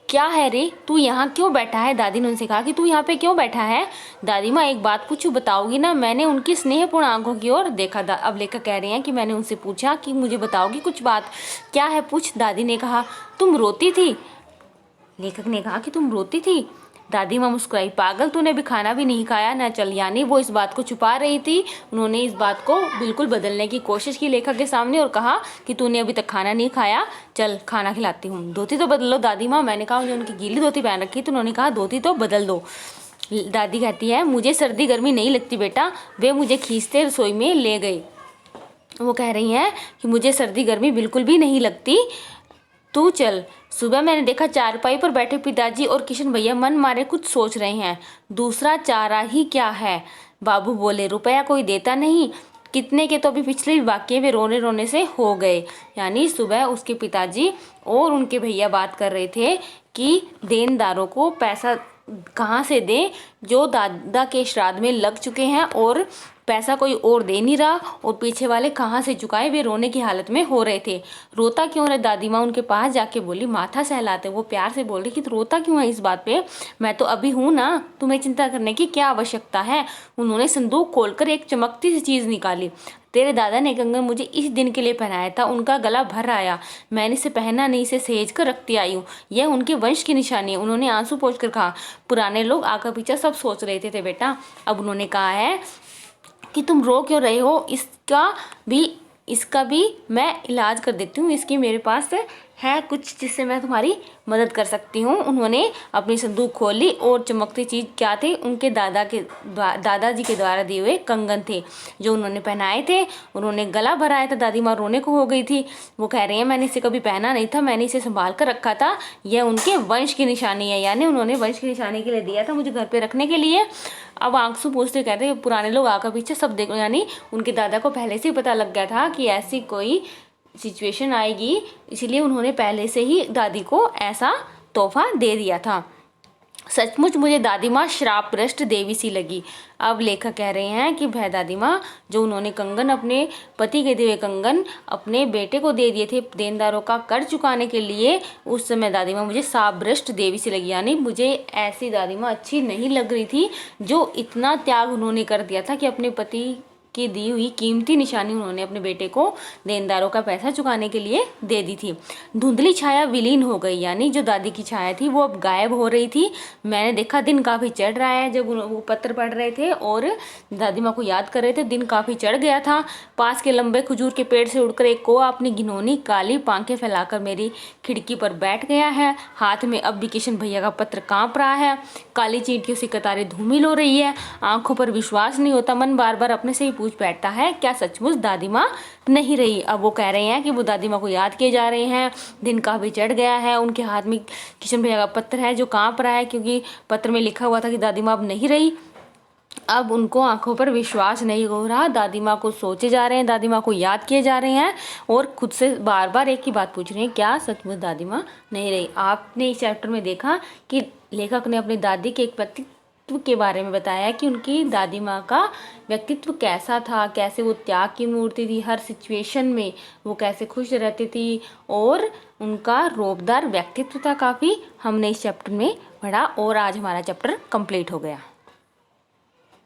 क्या है रे, तू यहाँ क्यों बैठा है? दादी ने उनसे कहा कि तू यहाँ पे क्यों बैठा है? दादी माँ एक बात पूछूं, बताओगी ना? मैंने उनकी स्नेहपूर्ण आंखों की ओर देखा। अब लेखक कह रहे हैं कि मैंने उनसे पूछा कि मुझे बताओगी कुछ बात? क्या है, पूछ। दादी ने कहा तुम रोती थी। लेखक ने कहा कि तुम रोती थी? दादी माँ मुस्कुराई। पागल, तूने भी खाना भी नहीं खाया ना? चल, यानी वो इस बात को छुपा रही थी। उन्होंने इस बात को बिल्कुल बदलने की कोशिश की लेखक के सामने और कहा कि तूने अभी तक खाना नहीं खाया, चल खाना खिलाती हूँ। धोती तो बदल लो दादी माँ। मैंने कहा उन्होंने उनकी गीली धोती पहन रखी, तो उन्होंने कहा धोती तो बदल दो। दादी कहती है मुझे सर्दी गर्मी नहीं लगती बेटा। वे मुझे खींचते रसोई में ले गए। वो कह रही हैं कि मुझे सर्दी गर्मी बिल्कुल भी नहीं लगती, तू चल। सुबह मैंने देखा चारपाई पर बैठे पिताजी और किशन भैया मन मारे कुछ सोच रहे हैं। दूसरा चारा ही क्या है? बाबू बोले, रुपया कोई देता नहीं। कितने के तो अभी पिछले वाक्य वे रोने रोने से हो गए। यानी सुबह उसके पिताजी और उनके भैया बात कर रहे थे कि देनदारों को पैसा कहाँ से दें जो दादा के श्राद्ध में लग चुके हैं और पैसा कोई और दे नहीं रहा, और पीछे वाले कहाँ से चुकाए। वे रोने की हालत में हो रहे थे। रोता क्यों है? दादी माँ उनके पास जाके बोली, माथा सहलाते। वो प्यार से बोल रही कि रोता क्यों है इस बात पे? मैं तो अभी हूँ ना, तुम्हें चिंता करने की क्या आवश्यकता है? उन्होंने संदूक खोलकर एक चमकती सी चीज निकाली। तेरे दादा ने कंगन मुझे इस दिन के लिए पहनाया था, उनका गला भर आया, मैंने इसे पहना नहीं, इसे सहेज कर रखती आई हूँ। यह उनके वंश की निशानी है। उन्होंने आंसू पोंछ कर कहा। पुराने लोग आका पीछा सब सोच रहे थे बेटा। अब उन्होंने कहा है कि तुम रो क्यों रहे हो? इसका भी मैं इलाज कर देती हूँ। इसकी मेरे पास है कुछ जिससे मैं तुम्हारी मदद कर सकती हूँ। उन्होंने अपनी संदूक खोली और चमकती चीज क्या थे? उनके दादाजी के द्वारा दिए हुए कंगन थे जो उन्होंने पहनाए थे। उन्होंने गला भराया था। दादी माँ रोने को हो गई थी। वो कह रही है मैंने इसे कभी पहना नहीं था, मैंने इसे संभाल कर रखा था, यह उनके वंश की निशानी है। यानी उन्होंने वंश की निशानी के लिए दिया था मुझे घर पे रखने के लिए। अब आंसू पूछते कहते हैं पुराने लोग आकर पीछे सब देखो। यानी उनके दादा को पहले से ही पता लग गया था कि ऐसी कोई सिचुएशन आएगी, इसलिए उन्होंने पहले से ही दादी को ऐसा तोहफा दे दिया था। सचमुच मुझे दादी माँ श्रापग्रस्त देवी सी लगी। अब लेखक कह रहे हैं कि वह दादी माँ जो उन्होंने कंगन, अपने पति के दिए कंगन अपने बेटे को दे दिए थे देनदारों का कर चुकाने के लिए, उस समय दादी माँ मुझे श्रापग्रस्त देवी सी लगी। यानी मुझे ऐसी दादी माँ अच्छी नहीं लग रही थी जो इतना त्याग उन्होंने कर दिया था कि अपने पति की दी हुई कीमती निशानी उन्होंने अपने बेटे को देनदारों का पैसा चुकाने के लिए दे दी थी। धुंधली छाया विलीन हो गई। यानी जो दादी की छाया थी वो अब गायब हो रही थी। मैंने देखा दिन काफ़ी चढ़ रहा है। जब वो पत्र पढ़ रहे थे और दादी माँ को याद कर रहे थे, दिन काफ़ी चढ़ गया था। पास के लंबे खजूर के पेड़ से उड़कर एक कौआ अपनी घिनौनी काली पांखें फैलाकर मेरी खिड़की पर बैठ गया है। हाथ में अब भी किशन भैया का पत्र काँप रहा है। काली चींटियों से कतारें धूमिल हो रही है। आंखों पर विश्वास नहीं होता। मन बार बार अपने से ही पूछ बैठता है क्या सचमुच दादी माँ नहीं रही? अब वो कह रहे हैं कि वो दादी माँ को याद किए जा रहे हैं। दिन काफ़ी चढ़ गया है। उनके हाथ में किशन भैया का पत्र है जो कांप रहा है, क्योंकि पत्र में लिखा हुआ था कि दादी माँ अब नहीं रही। अब उनको आंखों पर विश्वास नहीं हो रहा। दादी माँ को सोचे जा रहे हैं, दादी माँ को याद किए जा रहे हैं और खुद से बार बार एक ही बात पूछ रहे हैं, क्या सचमुच दादी माँ नहीं रही? आपने इस चैप्टर में देखा कि लेखक ने अपनी दादी के एक व्यक्तित्व के बारे में बताया कि उनकी दादी माँ का व्यक्तित्व कैसा था, कैसे वो त्याग की मूर्ति थी। हर सिचुएशन में वो कैसे खुश रहती थी और उनका रौबदार व्यक्तित्व था काफ़ी। हमने इस चैप्टर में पढ़ा और आज हमारा चैप्टर कंप्लीट हो गया।